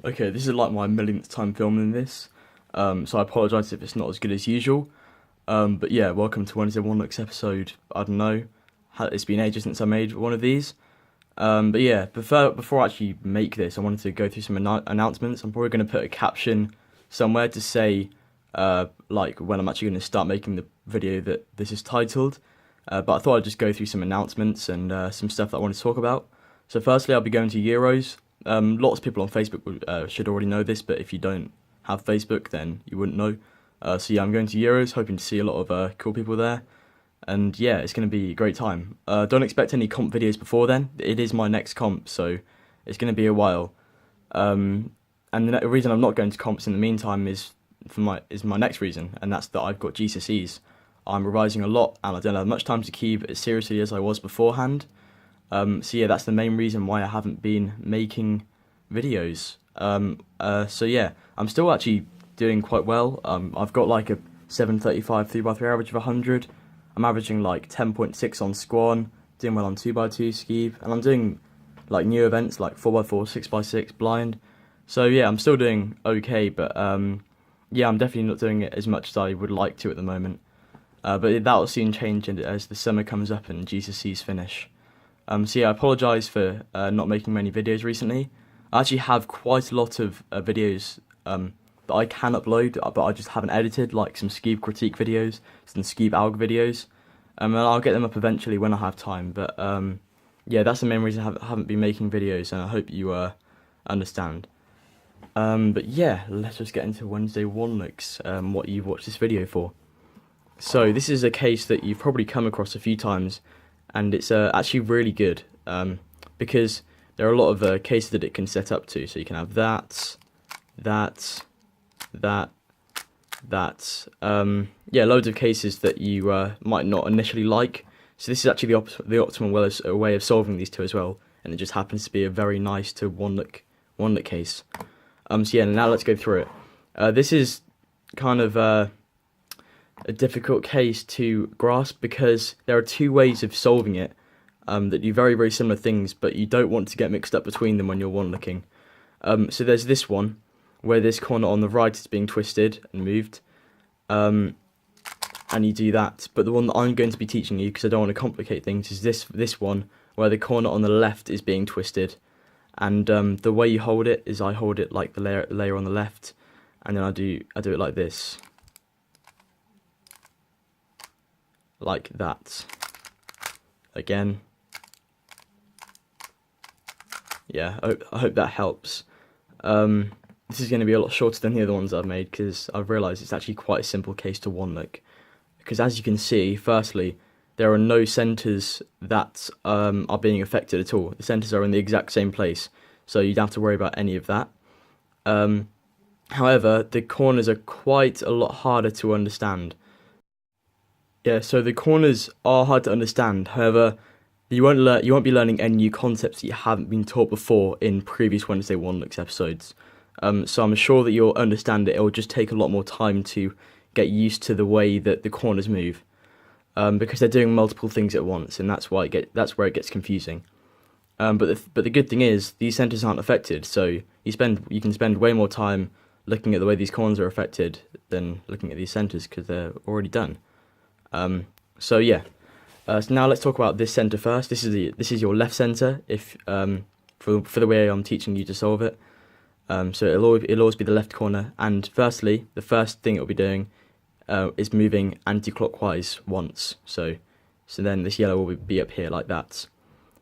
Okay, this is like my millionth time filming this, so I apologise if it's not as good as usual. But yeah, welcome to Wednesday One Looks episode. I don't know, it's been ages since I made one of these. But yeah, before I actually make this, I wanted to go through some announcements. I'm probably going to put a caption somewhere to say, like when I'm actually going to start making the video that this is titled. But I thought I'd just go through some announcements and some stuff that I want to talk about. So firstly, I'll be going to Euros. Lots of people on Facebook should already know this, but if you don't have Facebook, then you wouldn't know. So yeah, I'm going to Euros, hoping to see a lot of cool people there. And yeah, it's going to be a great time. Don't expect any comp videos before then. It is my next comp, so it's going to be a while. And the reason I'm not going to comps in the meantime is my next reason, and that's that I've got GCSEs. I'm revising a lot, and I don't have much time to keep as seriously as I was beforehand. So yeah, that's the main reason why I haven't been making videos. So yeah, I'm still actually doing quite well. I've got like a 735 3x3 average of 100. I'm averaging like 10.6 on Squan, doing well on 2x2 Skeeb, and I'm doing like new events like 4x4, 6x6 blind. So yeah, I'm still doing okay, but yeah, I'm definitely not doing it as much as I would like to at the moment. But that will soon change as the summer comes up and GCSEs finish. So yeah, I apologise for not making many videos recently. I actually have quite a lot of videos that I can upload, but I just haven't edited, like some Skeeb critique videos, some Skeeb alg videos. And I'll get them up eventually when I have time. But yeah, that's the main reason I haven't been making videos, and I hope you understand. But yeah, let's just get into Wednesday One Looks, what you've watched this video for. So this is a case that you've probably come across a few times, and it's actually really good because there are a lot of cases that it can set up to. So you can have that, that, that, that. Yeah, loads of cases that you might not initially like. So this is actually the optimal way of solving these two as well, and it just happens to be a very nice to one look case. So yeah, now let's go through it. This is kind of a difficult case to grasp because there are two ways of solving it that do very, very similar things, but you don't want to get mixed up between them when you're one looking. So there's this one where this corner on the right is being twisted and moved, and you do that. But the one that I'm going to be teaching you, because I don't want to complicate things, is this one where the corner on the left is being twisted. And the way you hold it is I hold it like the layer on the left, and then I do it like this, like that. Again. Yeah, I hope that helps. This is going to be a lot shorter than the other ones I've made because I've realised it's actually quite a simple case to one look. Because as you can see, firstly, there are no centres that are being affected at all. The centres are in the exact same place, so you don't have to worry about any of that. However, the corners are quite a lot harder to understand. Yeah, so the corners are hard to understand. However, you won't be learning any new concepts that you haven't been taught before in previous Wednesday One Looks episodes. So I'm sure that you'll understand it. It will just take a lot more time to get used to the way that the corners move. Because they're doing multiple things at once, and that's where it gets confusing. But the good thing is these centers aren't affected, so you can spend way more time looking at the way these corners are affected than looking at these centers because they're already done. So yeah, so now let's talk about this center first. This is your left center if for the way I'm teaching you to solve it. So it'll always be the left corner, and firstly, the first thing it'll be doing is moving anti-clockwise once. So then this yellow will be up here like that.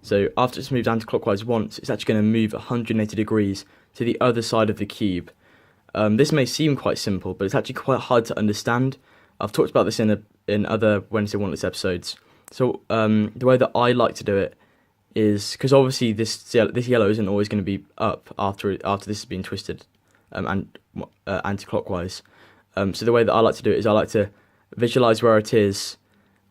So after it's moved anti-clockwise once, it's actually going to move 180 degrees to the other side of the cube. This may seem quite simple, but it's actually quite hard to understand. I've talked about this in other Wednesday One Looks episodes. So the way that I like to do it is because obviously this yellow isn't always going to be up after this has been twisted and anti-clockwise. So the way that I like to do it is I like to visualize where it is,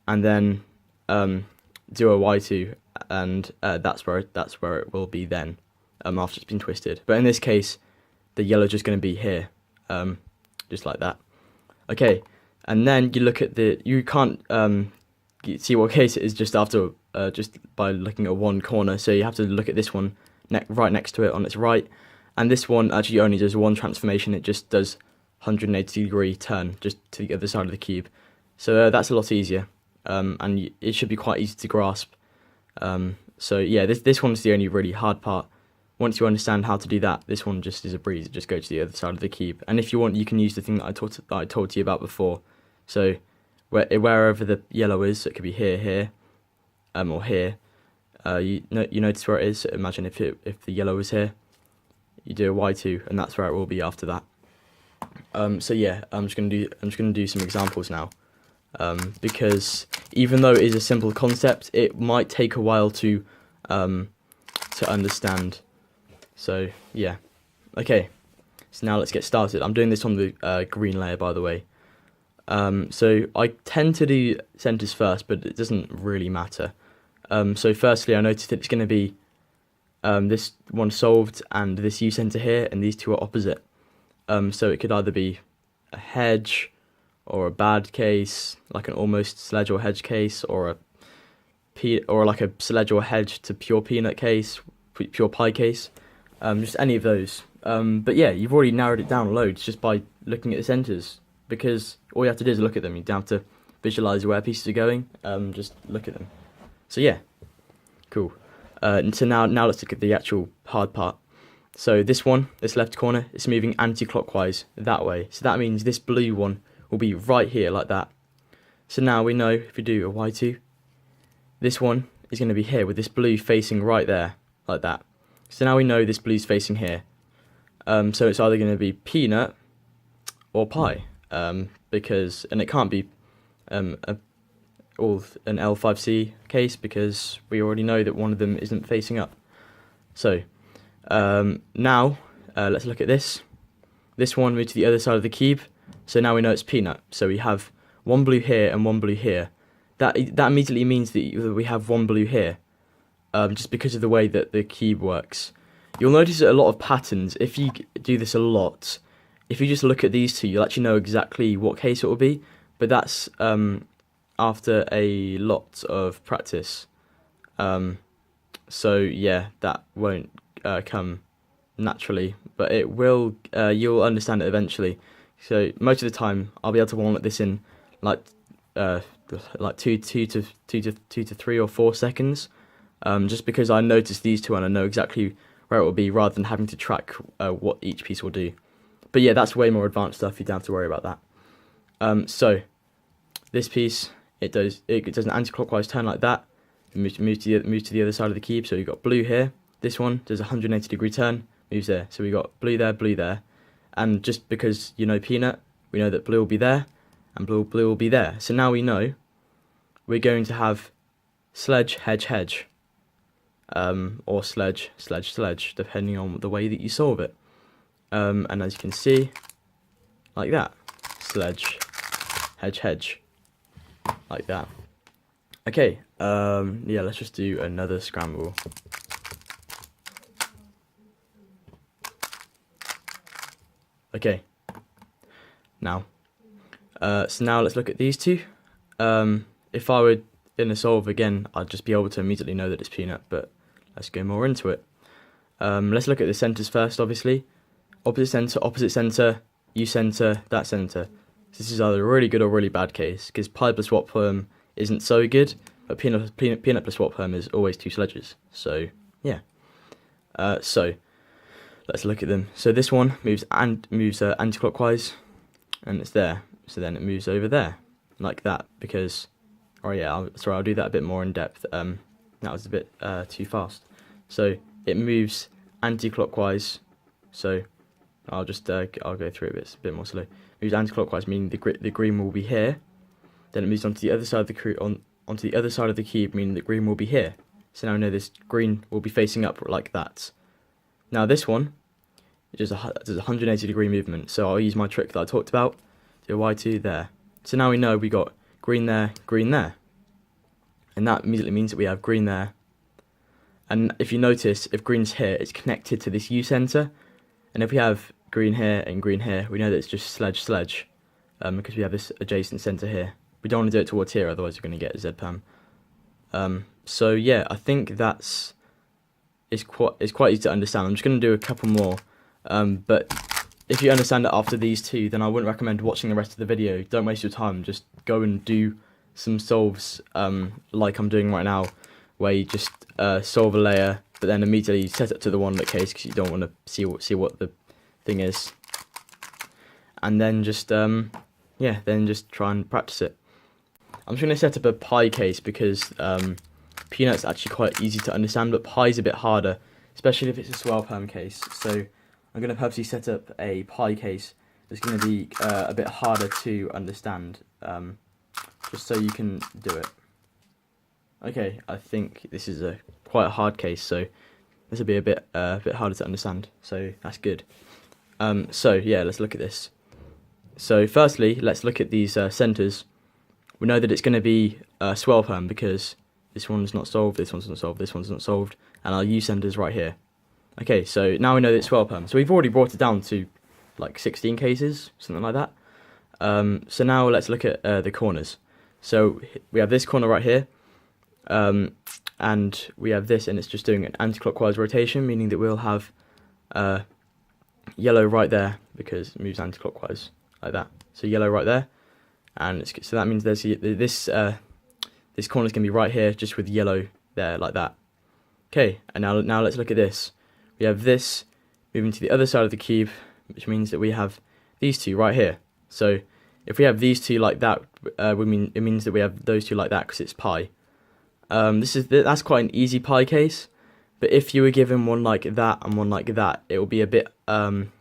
and then do a Y2, and that's where it will be then after it's been twisted. But in this case, the yellow is just going to be here, just like that. Okay, and then you look at you can't see what case it is just by looking at one corner. So you have to look at this one right next to it on its right, And this one actually only does one transformation. It just does 180-degree turn just to the other side of the cube. So that's a lot easier, and it should be quite easy to grasp. So yeah, this one's the only really hard part. Once you understand how to do that, this one just is a breeze. Just go to the other side of the cube, and if you want, you can use the thing that I told you about before. So wherever the yellow is, so it could be here, or here. You notice where it is. So imagine if the yellow is here, you do a Y2, and that's where it will be after that. So yeah, I'm just gonna do some examples now, because even though it is a simple concept, it might take a while to understand. So yeah, okay. So now let's get started. I'm doing this on the green layer, by the way. So I tend to do centers first, but it doesn't really matter. So firstly, I noticed that it's going to be this one solved and this U center here, and these two are opposite. So it could either be a hedge or a bad case, like an almost sledge or hedge case, or like a sledge or hedge to pure peanut case, pure pie case. Just any of those. But yeah, you've already narrowed it down loads just by looking at the centers, because all you have to do is look at them. You don't have to visualize where pieces are going. Just look at them. So yeah, cool. And so now let's look at the actual hard part. So this left corner, it's moving anti-clockwise that way. So that means this blue one will be right here like that. So now we know if we do a Y2, this one is going to be here with this blue facing right there like that. So now we know this blue's facing here. So it's either going to be peanut or pie, because, and it can't be all an L5C case, because we already know that one of them isn't facing up. So now let's look at this. This one moved to the other side of the cube, so now we know it's peanut. So we have one blue here and one blue here. That immediately means that we have one blue here, just because of the way that the cube works. You'll notice a lot of patterns. If you do this a lot, if you just look at these two, you'll actually know exactly what case it will be. But that's after a lot of practice. So yeah, that won't come naturally, but it will. You'll understand it eventually. So most of the time, I'll be able to walnut this in like 2 to 3 or 4 seconds, just because I noticed these two and I know exactly where it will be, rather than having to track what each piece will do. But yeah, that's way more advanced stuff. You don't have to worry about that. So this piece, it does an anti-clockwise turn like that. Move to the other side of the cube. So you've got blue here. This one does a 180-degree turn, moves there. So we got blue there, and just because you know peanut, we know that blue will be there, and blue will be there. So now we know we're going to have sledge, hedge, or sledge, depending on the way that you solve it. And as you can see, like that, sledge, hedge, like that. Okay, yeah, let's just do another scramble. Okay, now, so now let's look at these two. If I were in a solve again, I'd just be able to immediately know that it's peanut, but let's go more into it. Let's look at the centers first, obviously. Opposite center, U center, that center. So this is either a really good or really bad case, because pie plus swap perm isn't so good, but peanut plus swap perm is always two sledges. So yeah. So let's look at them. So this one moves anti-clockwise, and it's there. So then it moves over there, like that, because, oh yeah, I'll do that a bit more in depth. That was a bit too fast. So it moves anti-clockwise. So I'll just I'll go through it a bit more slowly. Moves anti-clockwise, meaning the green will be here. Then it moves onto the other side of the cube, meaning the green will be here. So now I know this green will be facing up like that. Now this one, does a 180-degree movement. So I'll use my trick that I talked about. Do a Y2 there. So now we know we got green there, and that immediately means that we have green there. And if you notice, if green's here, it's connected to this U center. And if we have green here and green here, we know that it's just sledge, because we have this adjacent center here. We don't want to do it towards here, otherwise you're going to get Z-Perm. So yeah, I think it's quite easy to understand. I'm just going to do a couple more But if you understand it after these two, then I wouldn't recommend watching the rest of the video. Don't waste your time. Just go and do some solves like I'm doing right now, where you just solve a layer, but then immediately set it to the one-look case because you don't want to see what the thing is, and then just then just try and practice it. I'm just going to set up a pi case because peanut's actually quite easy to understand, but pi is a bit harder, especially if it's a swirl perm case. So I'm going to purposely set up a pi case that's going to be a bit harder to understand, just so you can do it. Okay, I think this is quite a hard case, so this will be a bit harder to understand, so that's good. So yeah, let's look at this. So firstly, let's look at these centres. We know that it's going to be swirl perm because this one's not solved, this one's not solved, this one's not solved, and our U centre's right here. Okay, so now we know that it's swirl perm. So we've already brought it down to like 16 cases, something like that. So now let's look at the corners. So we have this corner right here, and we have this, and it's just doing an anti-clockwise rotation, meaning that we'll have yellow right there because it moves anti-clockwise like that. So yellow right there, and so that means there's this corner's gonna be right here, just with yellow there like that. Okay, and now let's look at this. We have this moving to the other side of the cube, which means that we have these two right here. So if we have these two like that, it means that we have those two like that because it's pi. That's quite an easy pi case, but if you were given one like that and one like that, it will be a bit one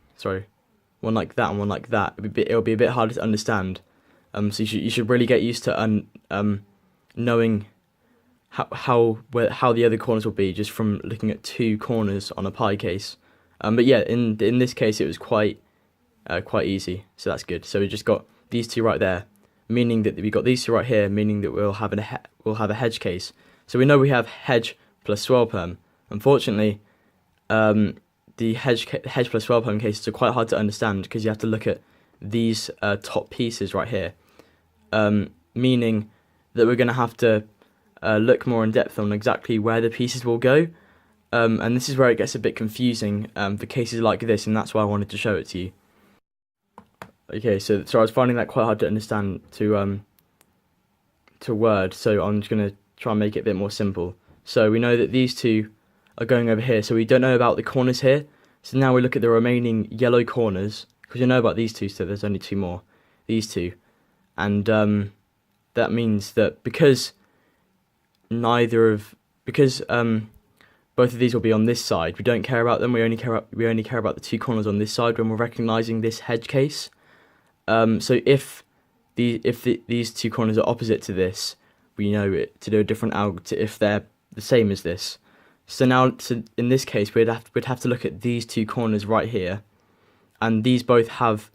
like that and one like that. It'll be a bit harder to understand. So you should really get used to knowing how the other corners will be just from looking at two corners on a pi case. But yeah, in this case it was quite easy, so that's good. So we just got these two right there, meaning that we got these two right here, meaning that we'll have a hedge case. So we know we have hedge plus swirl perm. Unfortunately, the hedge plus swirl perm cases are quite hard to understand because you have to look at these top pieces right here, meaning that we're going to have to look more in depth on exactly where the pieces will go, and this is where it gets a bit confusing for cases like this, and that's why I wanted to show it to you. Okay, so I was finding that quite hard to understand to Word, so I'm just going to try and make it a bit more simple. So we know that these two are going over here, so we don't know about the corners here. So now we look at the remaining yellow corners, because we know about these two, so there's only two more, these two. And that means that because both of these will be on this side, we don't care about them. We only care about the two corners on this side when we're recognising this hedge case. So if these two corners are opposite to this, we know it to do a different algorithm if they're the same as this. So now, in this case, we'd have to look at these two corners right here, and these both have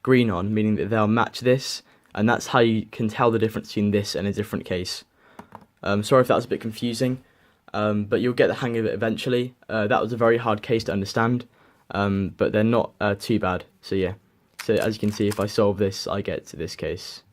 green on, meaning that they'll match this, and that's how you can tell the difference between this and a different case. Sorry if that was a bit confusing, but you'll get the hang of it eventually. That was a very hard case to understand, but they're not too bad. So yeah, so as you can see, if I solve this, I get to this case.